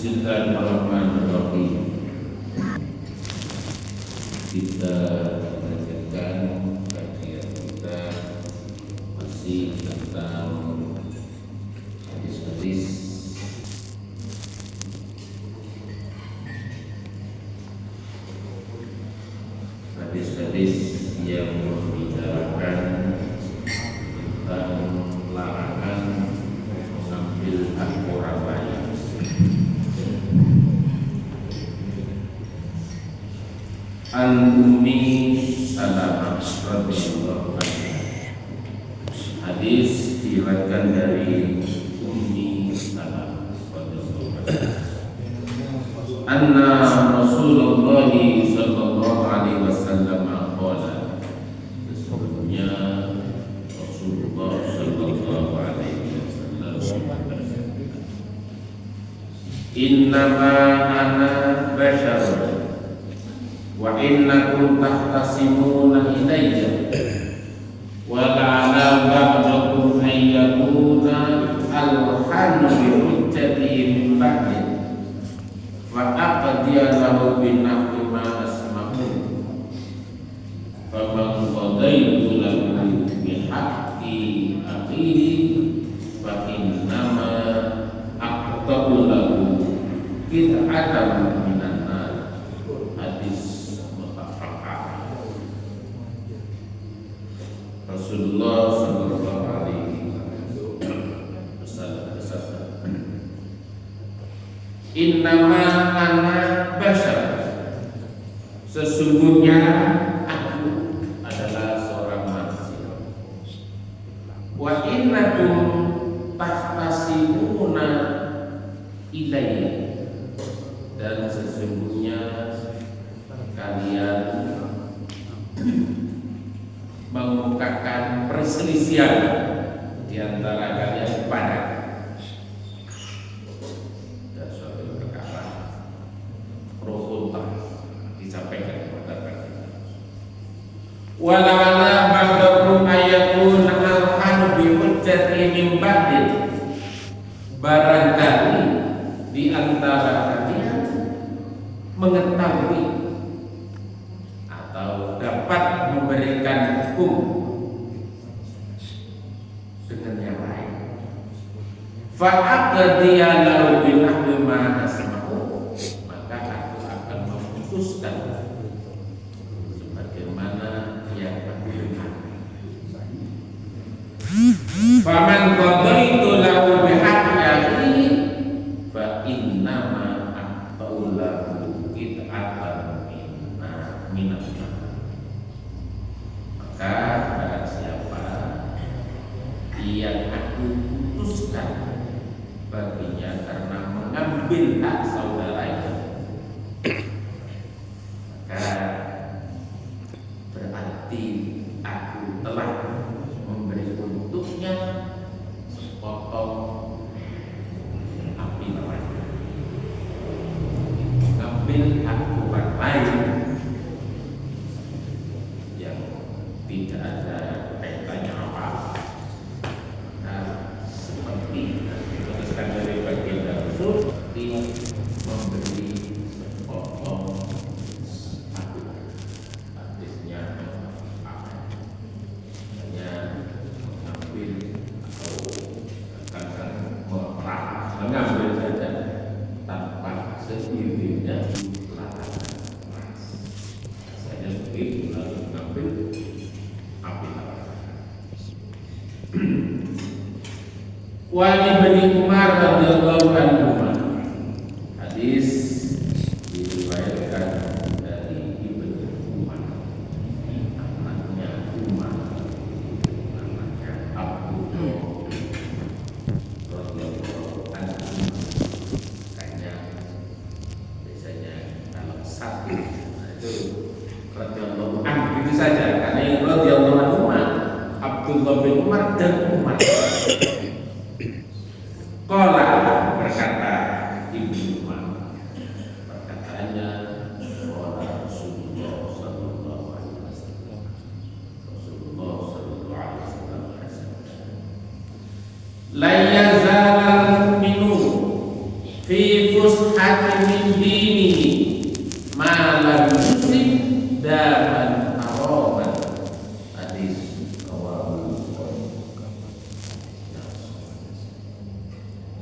Bismillahirrahmanirrahim. Kita lanjutkan kajian kita masih tentang hadis-hadis yang membicarakan tentang larangan mengambil hak orang lain. An Ummi Salamah radhiyallahu anha. Hadis diriwayatkan dari Ummi Salamah radhiyallahu anha. Anna Rasulullah sallallahu alaihi wasallam qala. Sesungguhnya Rasulullah sallallahu alaihi wasallam bersabda, "Innama ana basyarun wa innakum tahtasimuna ilayya wa la'ala ba'dakum ayyakuna al-hanu bi hujjati min ba'di wa aqdiya lahu bin nahwi ma asma'u fa man qadaitu lahu bi haqqi akhihi fa innama aqta'u lahu qit'atan minan nar." Hadis Rasulullah sallallahu alaihi wasallam bersabda, "Innama ana bashar." Sesungguhnya aku adalah seorang manusia. Wa innakum tahtasimuna ilayya, dan sesungguhnya kalian mengungkapkan perselisihan di antara kalian pada dan suatu perkara pro kontra disampaikan kepada kalian. Wala'ala ba'dakum ayakun al-hanu bi hujjati min ba'di. Barangkali di antara kalian mengetahui atau dapat memberikan hukum dengan yang lain. Fa'aqdiya lahu bin nahwi ma asma'u, maka aku akan memutuskan sebagaimana yang aku dengar. Faman qadaitu lahu bihaqqi akhihi fa innama aqta'u lahu qit'atan minan nar. Maka barang siapa yang aku putuskan baginya karena mengambil hak saudaranya, maka berarti aku telah memberi untuknya sepotong api neraka. Mengambil hak orang lain yang tidak ada kaitannya apa. Nah, seperti diputuskan dari baginda Rasul, seperti memberi sepotong api. Artinya apa? Hanya mengambil atau kadang mengambil saja tanpa sendirinya larangan keras. Saya begitu lalu mengambil api neraka. Wa Ibnu Umar radhiyallahu anhu. Hadis diriwayatkan dari Ibnu Umar, anaknya Umar, anaknya Abdullah radhiyallahu anhu. Kayaknya biasanya kalau satu itu radhiyallahu anhu itu saja, karena yang radhiyallahu anhu Abdullah bin Umar dan Umar. Qala, berkata Ibnu Umar, perkataannya qala Rasulullah sallallahu alaihi wasallam. Rasulullah sallallahu alaihi wasallam bersabda, "La yazalul mu'minu fi fi fushatin min dinihi ma lam yusrik daman haraman. Hadis rawahu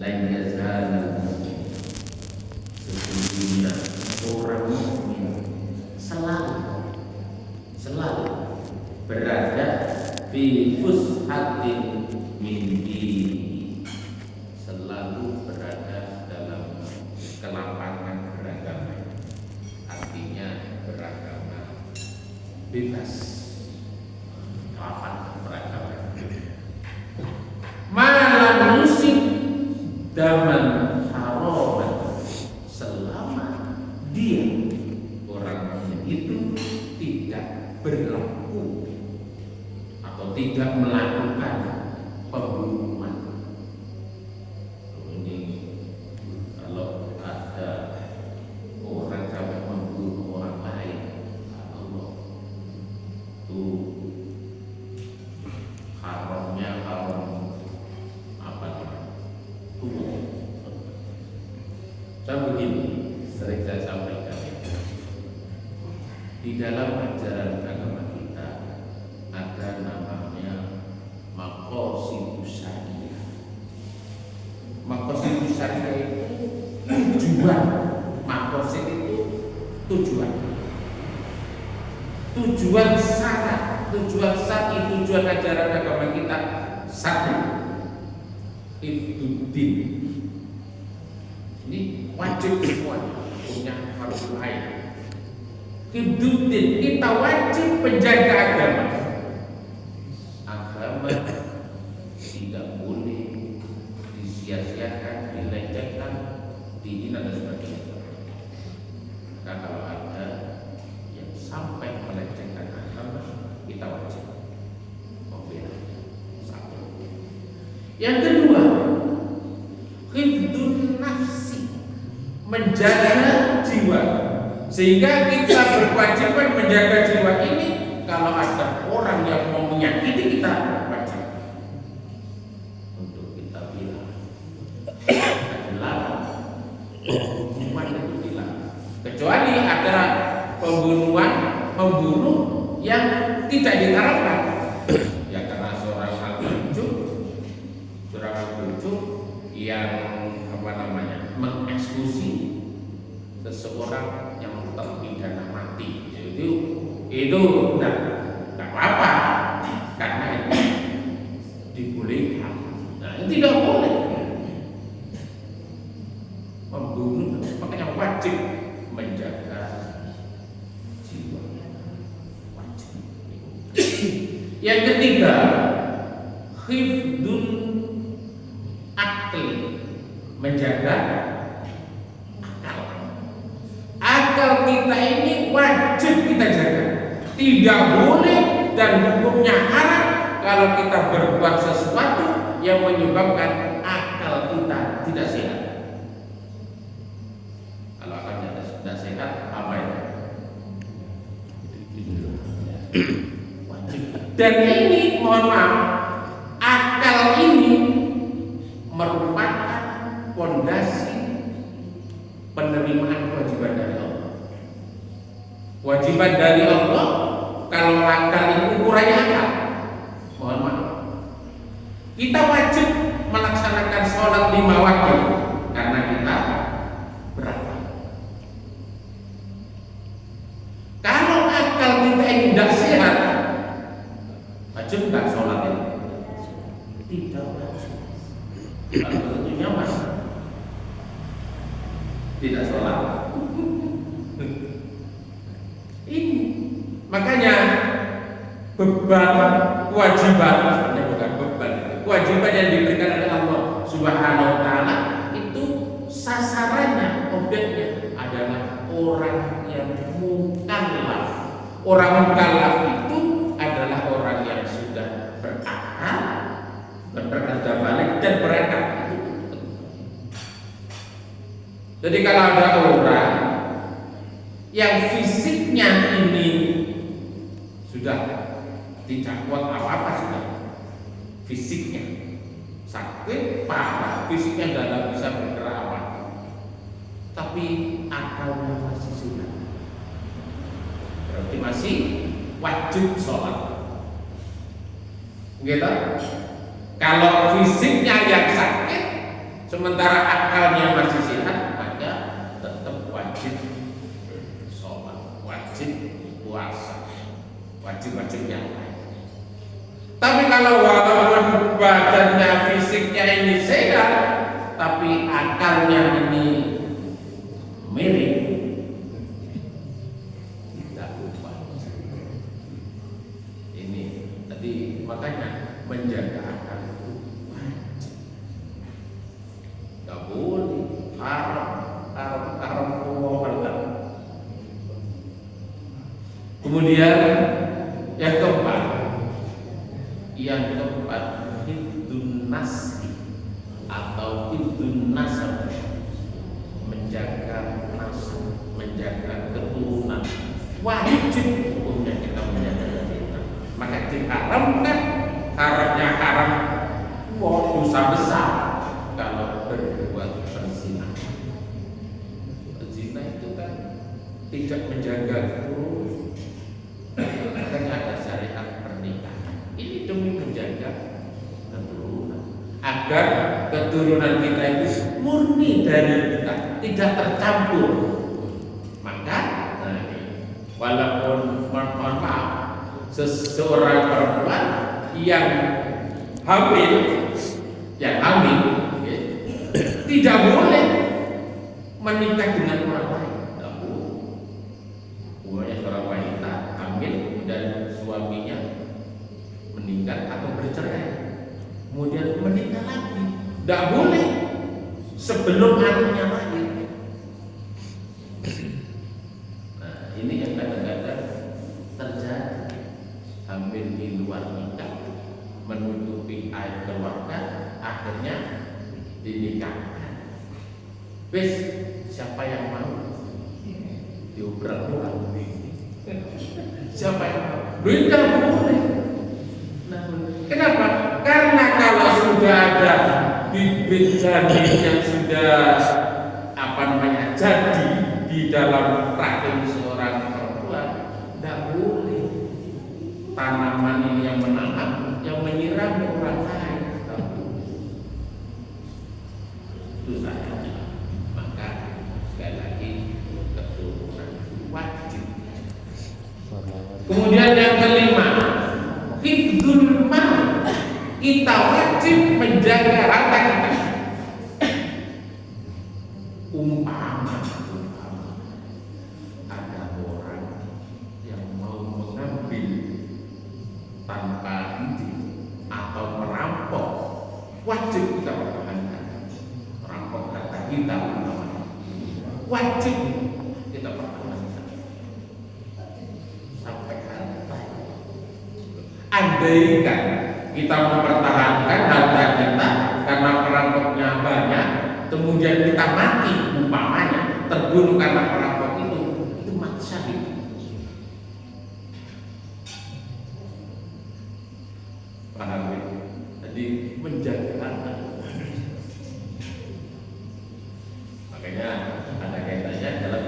la yazal sesungguhnya orang mukmin selalu berada fi fushatin min dinihi, selalu berada dalam kelapangan beragama, artinya beragama bebas, lapang beragama. Malam musik daman haraman, selama dia orang itu tidak berlaku atau tidak melakukan pembunuhan. Ini kalau ada orang sampai membunuh orang lain, Allah itu haramnya haram apa namanya? Hukum. Saya begini, sering saya sampaikan di dalam ajaran agama kita ada namanya maqasidus syariah. Maqasidus syariah itu tujuan. Maqasid itu tujuan. Tujuan syara, tujuan syar'i, tujuan ajaran agama kita satu, hifdzuddin. Ini wajib semua punya fardu ain. Hifdzuddin, kita wajib menjaga agama. Agama tidak boleh disia-siakan, dilecehkan, dihina dan sebagainya. Karena kalau ada yang sampai melecehkan agama, kita wajib membela. Satu. Yang kedua, hifdzun nafsi, menjaga jiwa. Sehingga kita berkewajiban menjaga jiwa ini. Kalau ada orang yang mau menyakiti kita, wajib untuk kita bilang. Dilarang, pembunuhan itu dilarang. Kecuali ada pembunuh yang tidak diharapkan. Ya karena seorang al-bujuk yang mengeksekusi seseorang yang terpidana mati, itu tidak apa-apa karena itu dibolehkan. Nah, itu tidak boleh membunuh, makanya wajib menjaga jiwa, wajib. Yang ketiga, hifdzul akli, menjaga akal kita ini wajib kita jaga. Tidak boleh dan hukumnya haram kalau kita berbuat sesuatu yang menyebabkan akal kita tidak sehat. Kalau akalnya tidak sehat, apa itu? Wajib. Dan ini mohon maaf, akal ini merupakan fondasi penerimaan kewajiban dari Allah. Kewajiban dari Allah, kalau akal ini ukurannya akal, mohon maaf, kita wajib melaksanakan sholat 5 waktu karena kita berakal. Kalau akal kita ini tidak sehat, wajib nggak sholat ini? Tidak wajib. Kalau tentunya mana? Tidak sholat. Ini makanya beban kewajiban, sebenarnya bukan beban, kewajiban yang diberikan oleh Allah Subhanahu wa Ta'ala itu sasarannya, objeknya adalah orang yang mukallaf. Orang mukallaf itu adalah orang yang sudah berakal, berakal balik dan berakal. Jadi kalau ada orang yang fisiknya ini sudah tidak kuat apa-apa, sudah fisiknya sakit parah, fisiknya tidak bisa bergerak apa, tapi akalnya masih sunat, berarti masih wajib sholat. Gitu. Kalau fisiknya yang sakit, sementara akalnya masih sehat, maka tetap wajib sholat, wajib puasa, wajib yang lain. Tapi kalau walaupun badannya fisiknya ini sehat, tapi akalnya ini miring, tidak ubah. Ini tadi makanya menjaga akal itu wajib. Tidak boleh haram Allah. Kemudian yang keempat, hifdzun nasli atau hifdzun nasab, menjaga nasab, menjaga keturunan. Wajib hukumnya kita menjaga keturunan. Maka diharamkan, haramnya haram, dosa besar kalau berbuat berzina. Berzina itu kan tidak menjaga keturunan. Makanya ada syariat pernikahan. Ini demi menjaga keturunan, agar keturunan kita itu murni dari kita, tidak tercampur. Maka walaupun mohon maaf, seseorang perempuan yang hamil tidak boleh menikah dengan orang lain. Tidak boleh. Buahnya seorang wanita hamil dan suaminya meninggal atau bercerai, kemudian menikah lagi, tidak boleh sebelum anaknya lahir. Nah, ini yang kadang-kadang terjadi, hamil di luar nikah, menutupi aib keluarga, akhirnya dinikahkan. Wes, siapa yang mau diobrak-obrak? Siapa yang mau? Tidak boleh. Kenapa? Karena kalau sudah ada bibit janin yang sudah jadi di dalam rahim seorang perempuan, tidak boleh tanaman ini yang menanam, yang menyiram orang lain. Itu saja. Maka sekali lagi keturunan wajib. Kemudian yang kelima, hifdzul mal, kita wajib menjaga harta kita. Umpama ada orang yang mau mengambil tanpa izin atau merampok, wajib kita pertahankan. Merampok harta kita, wajib kita pertahankan sampai harta. Andaikan kita mempertahankan harta kita karena perampoknya banyak, kemudian kita mati, umpamanya terbunuh karena perampok itu mati syahid. Paham ya? Jadi menjaga harta. Makanya ada kaitannya dalam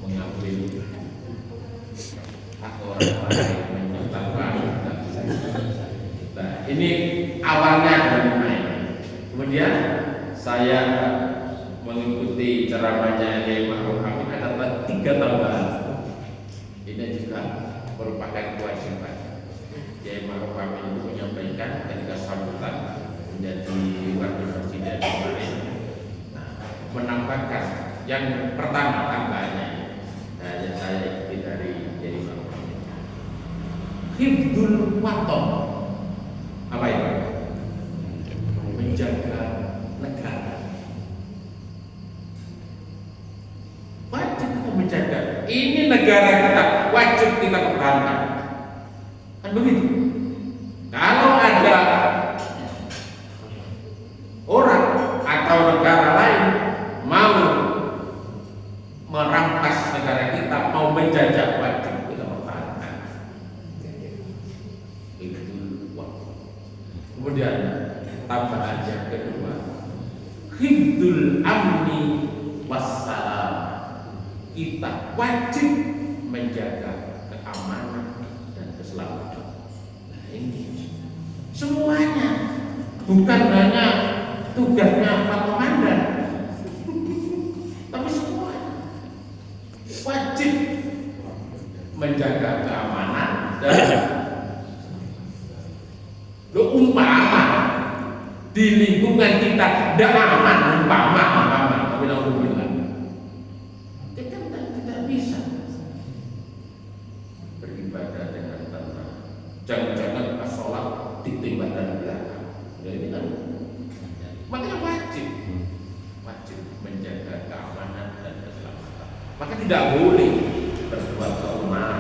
mengambil hak orang lain, menyebabkan. Nah, ini awalnya dari main. Kemudian saya mengikuti ceramahnya Kiai Ma'ruf Amin, ada 3 tambahan. Ini juga merupakan kewajiban. Kiai Ma'ruf Amin itu menyampaikan ketika sambutan menjadi wakil presiden kemarin. Nah, menambahkan yang pertama tambahannya yang saya ikuti dari Kiai Ma'ruf Amin. Hifdzul waton. Apa itu? Menjaga negara. Wajib kita menjaga. Ini negara kita, wajib kita pertahankan. Kan begitu. Kalau ada orang atau negara lain mau merampas negara kita, mau menjajah, wajib kita pertahankan. Itu waktu. Kemudian tambahan yang kedua, hifdzul amni wassalam. wajib menjaga keamanan dan keselamatan. Nah, ini semuanya, bukan hanya tugasnya Pak Komandan, tapi semua wajib menjaga keamanan dan umpama di lingkungan kita tidak aman, umpama tapi kita tidak bisa beribadah dengan tenang. Jangan-jangan pas sholat ditembak dari belakang. Ya ini kan, makanya wajib menjaga keamanan dan keselamatan. Maka tidak boleh berbuat lemah,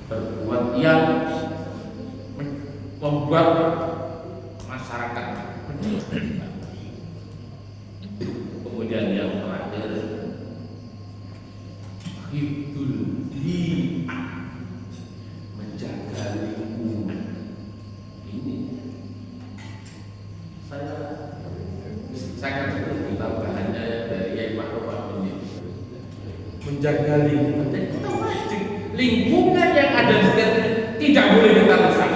berbuat yang membuat masyarakat menderita. Kemudian yang terakhir, hifdzul li'ah, menjaga lingkungan. Ini saya akan sebut tambahannya dari Yai Ma'ruf ini. Menjaga lingkungan, dan kita wajib lingkungan yang ada di sekitar tidak boleh kita rusak.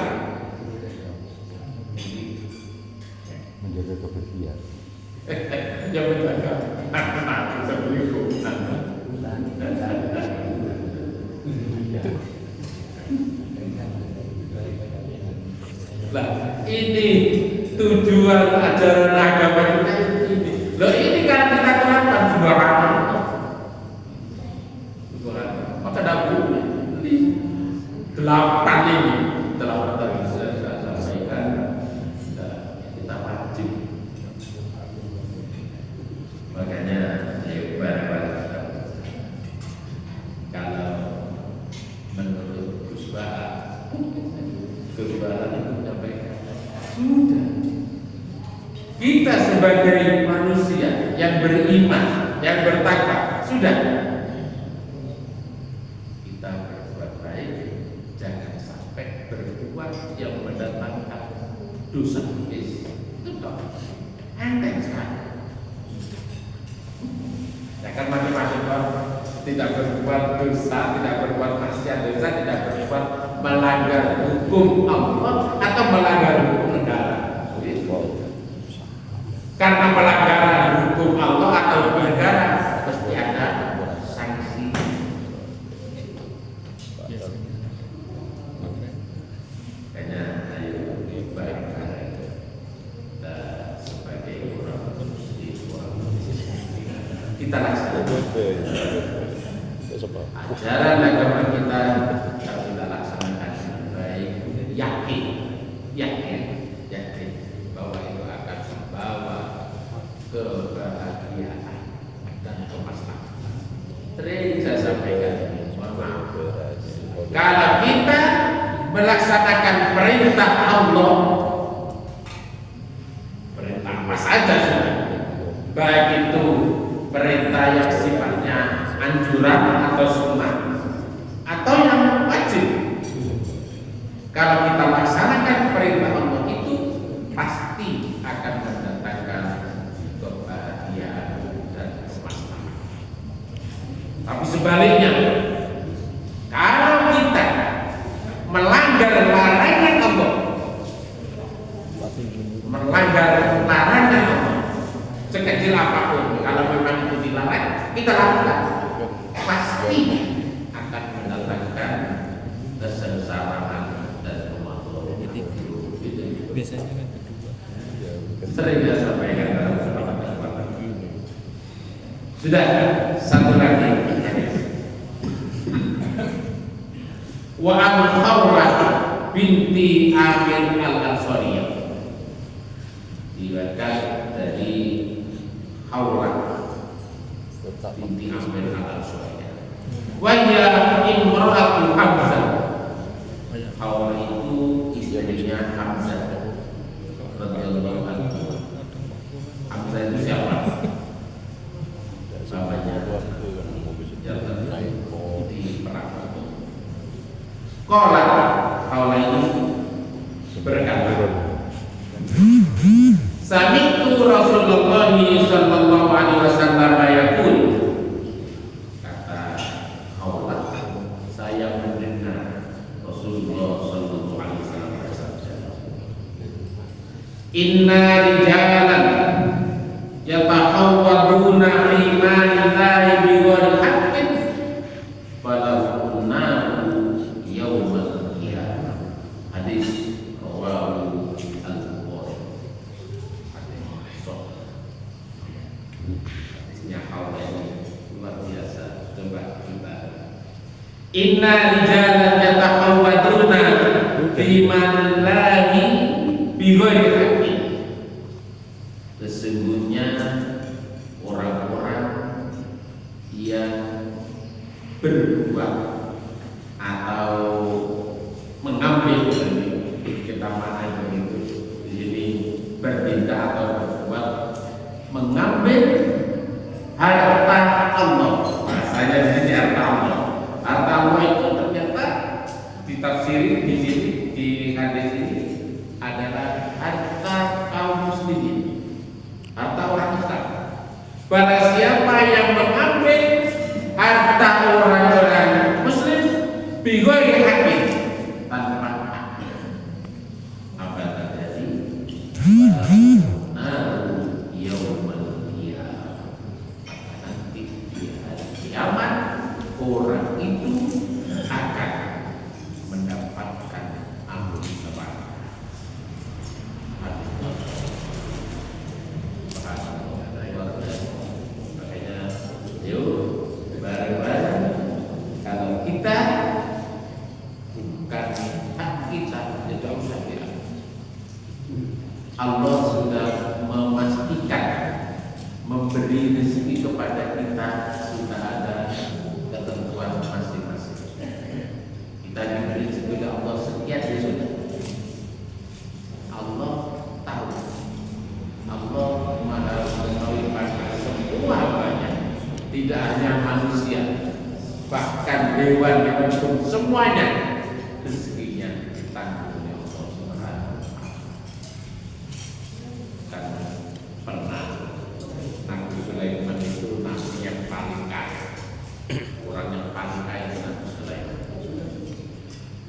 Menjaga kebersihan. Yang menjaga anak-anak lingkungan. Nah, ini tujuan ajaran agama kita ini. Loh, ini kan kita terapkan sembarangan. Maka tidak boleh. 8 ini telah saya sampaikan. Kita wajib. Makanya kalau menurut Gus Baha itu menyampaikan sudah, kita sebagai manusia yang beriman, yang bertakwa, sudah kita berbuat baik, jangan sampai berbuat yang mendatangkan dosa. Itu toh enteng sekali. Ya kan masing-masing tidak berbuat dosa, tidak berbuat maksiat dosa, tidak berbuat melanggar hukum Allah atau melanggar hukum negara. Karena pelanggaran hukum Allah atau hukum negara pasti ada sanksi. Makanya ayo baik-baik sebagai orang kita laksanakan ajaran agama kita, kalau kita laksanakan dengan baik, yakin bahwa itu akan membawa kebahagiaan dan kemaslahatan. Sering saya sampaikan, mohon maaf, kalau kita melaksanakan perintah Allah, perintah apa saja sudah, baik itu perintah yang sifatnya anjuran atau sunnah atau yang wajib, kalau kita laksanakan perintah Allah itu pasti akan mendatangkan kebahagiaan dan kemaslahatan. Tapi sebaliknya, kalau kita melanggar larangan Allah, sekecil apapun, kalau memang itu dilarang, kita lakukan, pasti akan mendatangkan kesengsaraan dan kemaslahatan. Biasanya kan kedua. Sering saya sampaikan dalam kesempatan. Sudah, satu lagi. Wa al-Khawlah binti Amir al-Ansariyah, diriwayatkan dari Khawlah binti Amir al-Ansariyah. Wa ya imra'atu Hamzah. Khawlah itu istrinya Hamzah radhiyallahu anhu. Hamzah itu siapa? Bapaknya di perang. Qala, Khawlah ini berkata, sami'tu Rasulullah sallallahu alaihi wasallam yaqul, kata Inna rijalan yataqawwaduna fi malillahi bighairi haqqin. Sesungguhnya orang-orang yang berbuat atau mengambil, kita mana begitu di sini, bertindak atau berbuat mengambil harta Allah. Bahasanya di sini harta Allah. Harta Allah itu ternyata ditafsiri di sini, di hadis ini adalah harta kaum muslimin, harta orang Islam. Barang siapa yang mengambil harta orang-orang muslim bighairi haqqin, tanpa hak, apa terjadi? Naru yaumal qiyamah. Nanti di hari kiamat orang itu akan mendapatkan ampun neraka. Makanya yuk bareng-bareng, kalau kita bukan hak kita, tidak usah diambil. Allah sudah memastikan memberi rezeki kepada kita, sudah ada ketentuan masing-masing. Kita diberi rezeki oleh Allah sekian, ya sudah. Allah tahu. Allah Maha mengetahui pada semua banyak, tidak hanya manusia, bahkan hewan-hewan pun semuanya rezekinya ditanggung oleh Allah Subhanahu wa Ta'ala. Dan pernah Nabi Sulaiman itu nabi yang paling kaya, orang yang paling kaya itu Nabi Sulaiman.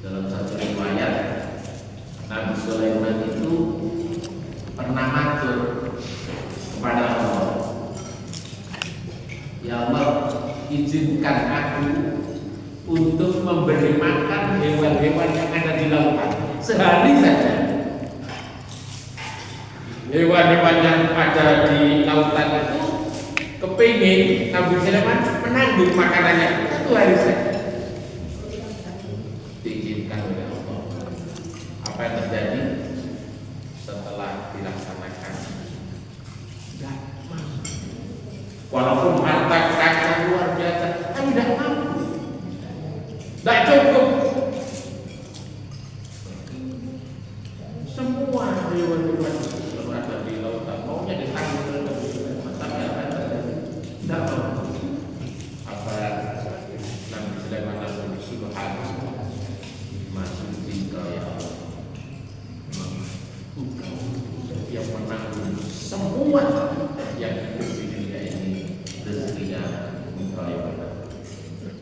Dalam satu riwayat, Nabi Sulaiman itu pernah matur kepada Allah, ya Allah, izinkan aku untuk memberi makan hewan-hewan yang ada di lautan sehari saja. Hewan-hewan yang ada di lautan itu kepingin Nabi Sulaiman menanggung makanannya satu hari saja. Diizinkan oleh Allah. Apa yang terjadi setelah dilaksanakan? Tidak mampu. Walaupun harta kaya luar biasa, tapi tidak mampu, tidak cukup. Semua hewan-hewan yang ada di lautan maunya ditanggung oleh Nabi Sulaiman, tapi apa yang terjadi? Tidak mampu. Apa Nabi Sulaiman langsung subhanallah, masuk tinggal ya Allah, yang menanggung semua yang di dunia ini, rezekinya Engkau yang benar.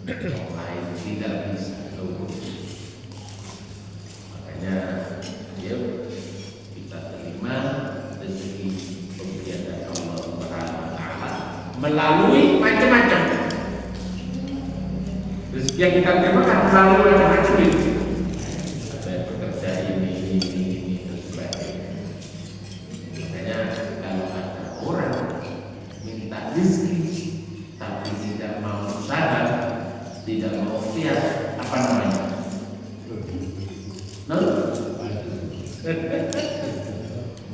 Yang lain tidak bisa luput. Makanya yuk kita terima rezeki pemberian dari Allah Subhanahu wa Ta'ala melalui macam-macam. Rezeki yang kita terima kan melalui macam-macam itu. Ada yang bekerja ini dan sebagainya. Makanya kalau ada orang minta rezeki tapi tidak mau usaha, tidak mau ikhtiar, apa namanya?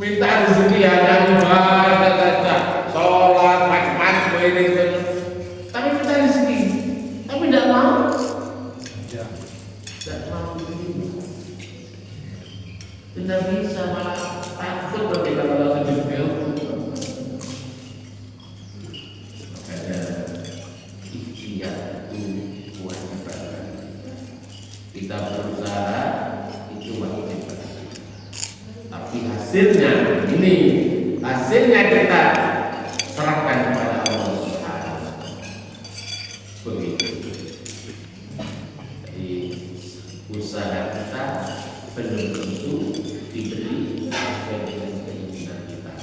Minta rezeki hanya ibadah saja, sholat, macam-macam ini, tapi minta rezeki, tapi tidak mau, tidak mau ini, tidak bisa, malah takut ketika kalau hidup makanya ikhtiar itu kewajiban. Kita berusaha itu wajib. Tapi hasilnya ini, hasilnya kita serahkan kepada Allah Subhanahu wa Ta'ala. Begitu. Jadi usaha kita belum tentu diberi sesuai dengan keinginan kita.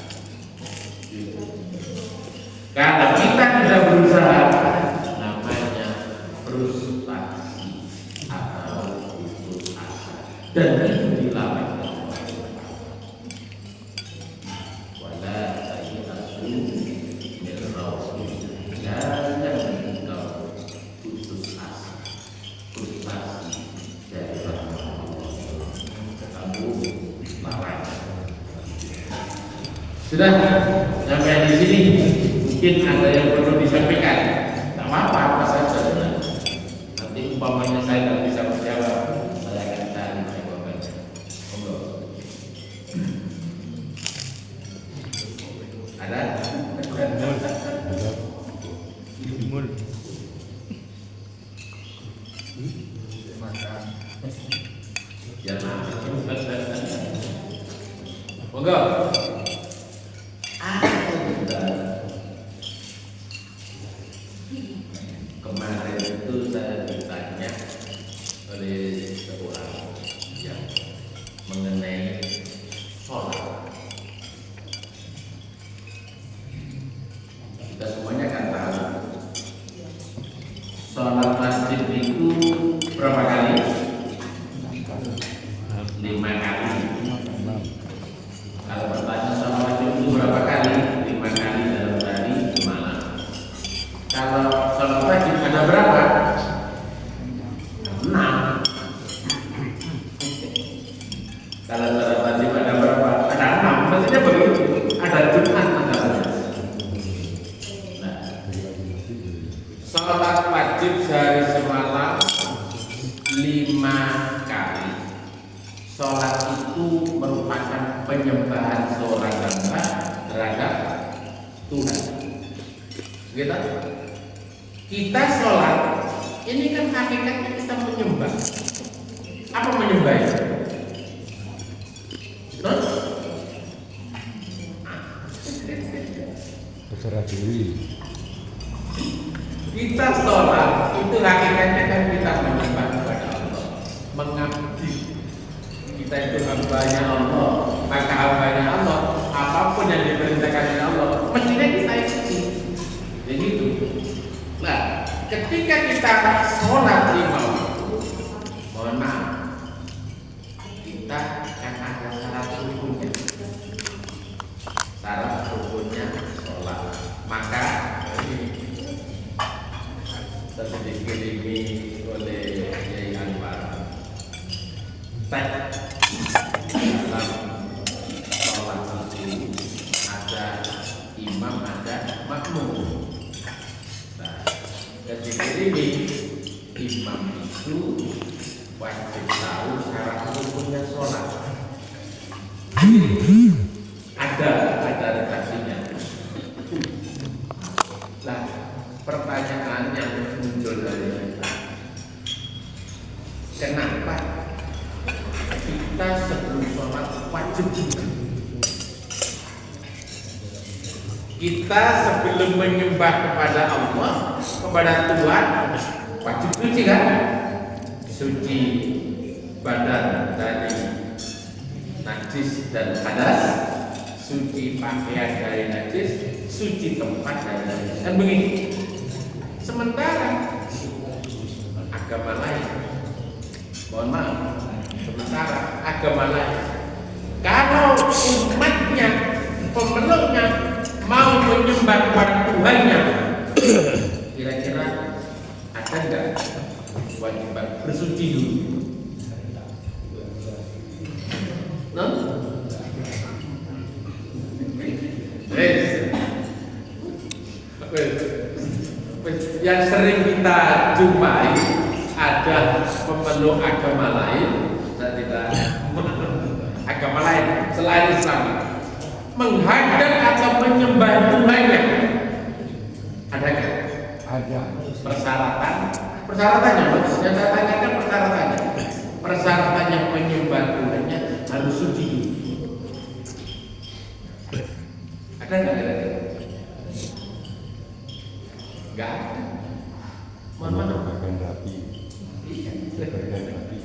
Kalau kita tidak berusaha, namanya frustasi atau putus asa, dan itu dilarang. Sudah sampai di sini. Mungkin ada yang perlu disampaikan. Tak apa-apa, apa saja. Nanti umpamanya saya tidak bisa menjawab, saya akan cari jawabannya. Monggo. Ada? Mul. Jangan. Monggo. Kemarin itu saya ditanya oleh seorang yang mengenai sholat. Kita semuanya kan tahu sholat wajib itu berapa kali? 5 kali. Kalau bertanya sholat wajib itu berapa kali? 5 kali dalam sehari semalam. Kalau sholat wajib ada berapa? 6. Kalau sholat wajib ada berapa? Ada 6. Maksudnya begitu. Ada Jumat masalahnya. Nah, sholat wajib sehari semalam 5 kali. Sholat itu merupakan penyembahan seorang hamba terhadap Tuhan. Gitu? Kita sholat, ini kan hakikatnya kita menyembah. Apa menyembah itu? Non? Berserah diri. Kita sholat, itu hakikatnya kan kita menyembah kepada Allah, mengabdi. Kita itu hambanya Allah, maka hambanya Allah, apapun yang diperintahkan oleh Allah, mestinya kita ikuti. Begitu. Nah, ketika kita sholat 5 waktu, mohon maaf, kita akan ada syarat rukunnya. Syarat rukunnya sholat. Maka ini sedikit ini oleh Yai Anwar. Dalam sholat itu ada imam, ada makmum. Nah, ketika ini imam itu wajib tahu syarat rukunnya sholat. Ada redaksinya. Nah, pertanyaan yang muncul dari kita, kenapa kita sebelum sholat wajib juga? Kita sebelum menyembah kepada Allah, kepada Tuhan, wajib suci kan? Suci badan dari najis dan hadas, suci pakaian dari najis, suci tempat dari najis. Kan begitu. Sementara agama lain, mohon maaf, sementara agama lain, kalau umatnya, pemeluknya mau menyembah kepada Tuhannya, kira-kira ada nggak kewajiban bersuci dulu? No? Yang sering kita jumpai ada pemeluk agama lain, saya tidak agama lain selain Islam, menghadap atau menyembah Tuhannya. Adakah? Ada. Persyaratannya, yang saya tanyakan persyaratannya. Persyaratannya menyembah Tuhannya harus suci. Ada nggak? Nggak ada. Mohon maaf. Bahkan rapi. Iya. Bahkan rapi.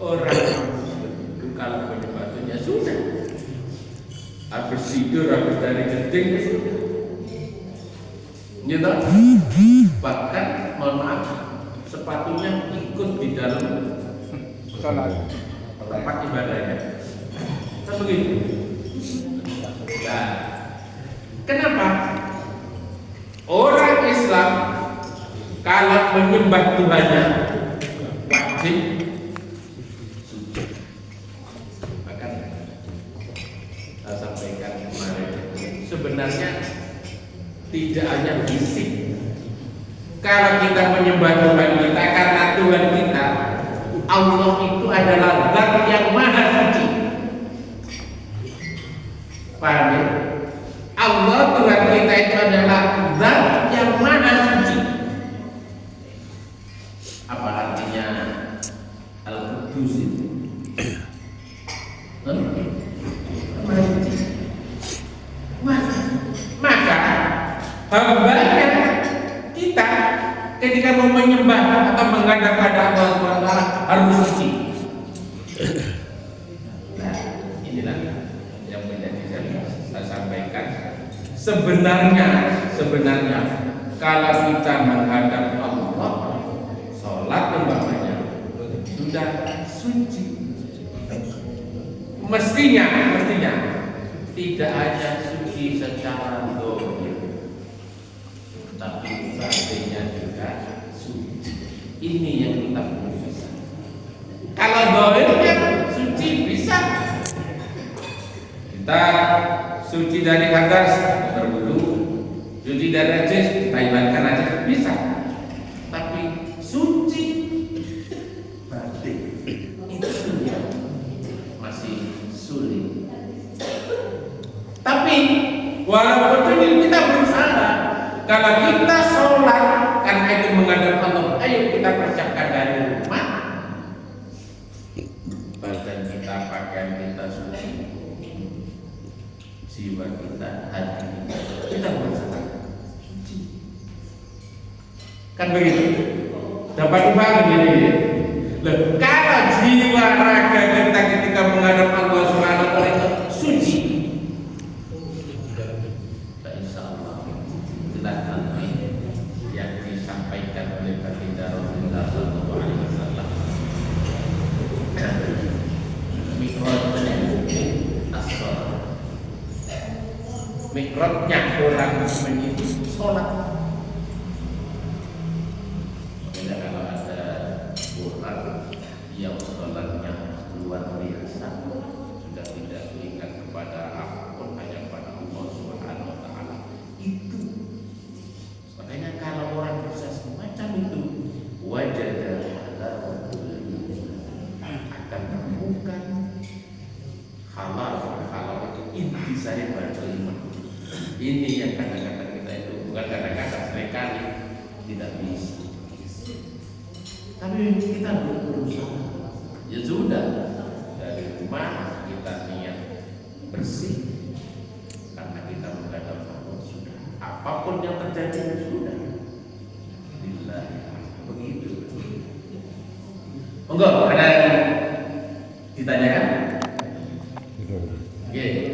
Orang itu kalau menyembah Tuhannya sudah. Habis tidur, habis dari keting ya sudah. Gitu. Bahkan mohon maaf, sepatunya ikut di dalam sholat tempat ibadahnya. Kan begitu. Nah, kenapa orang Islam kalau menyembah Tuhannya wajib suci? Bahkan saya sampaikan kemarin fisik. Kalau kita menyembah Tuhan kita karena Tuhan kita, Allah itu adalah zat yang maha suci. Paham ya? Allah Tuhan kita itu adalah zat yang maha suci. Apa artinya Al-Qudus itu? Maha suci. Maka hambanya kita ketika mau menyembah atau menghadap pada Allah SWT harus suci. Nah, inilah yang menjadi saya sampaikan. Sebenarnya kalau kita menghadap Allah, sholat umpamanya sudah suci. Mestinya tidak hanya suci secara zahir, tapi batinnya juga suci. Ini yang kita perlu bisa. Kalau zahirnya suci bisa. Kita suci dari hadas berwudu, suci dari najis kita hilangkan aja bisa. Tapi suci batin itu yang masih sulit. Tapi walaupun ini kita berusaha, kalau kita sholat karena itu menghadap Allah, ayo kita persiapkan dari rumah, badan kita, pakaian kita suci, jiwa kita, hati kita berusaha suci. Kan begitu? Dapat dipahami ini? Loh, kalau jiwa raga kita ketika menghadap Allah Subhanahu wa taala suci, insyaallah jelas nanti yang disampaikan oleh baginda Rasulullah sallallahu alaihi wasallam. Mikrotnya as-shalah. Mikrotnya orang mukmin itu sholat. Makanya kalau ada orang yang sholatnya luar biasa, sudah tidak ingat kepada apapun, hanya pada Allah Subhanahu wa taala. Itu makanya kalau orang bisa semacam itu, wajada akan menemukan halal itu inti saya beriman. Ini yang kadang-kadang kita itu, bukan kadang-kadang, seringkali tidak bisa. Tapi kita belum berusaha. Ya sudah, dari rumah kita niat bersih karena kita menghadap Allah sudah. Apapun yang terjadi sudah. Alhamdulillah, begitu. Monggo, ada yang ditanyakan? Oke.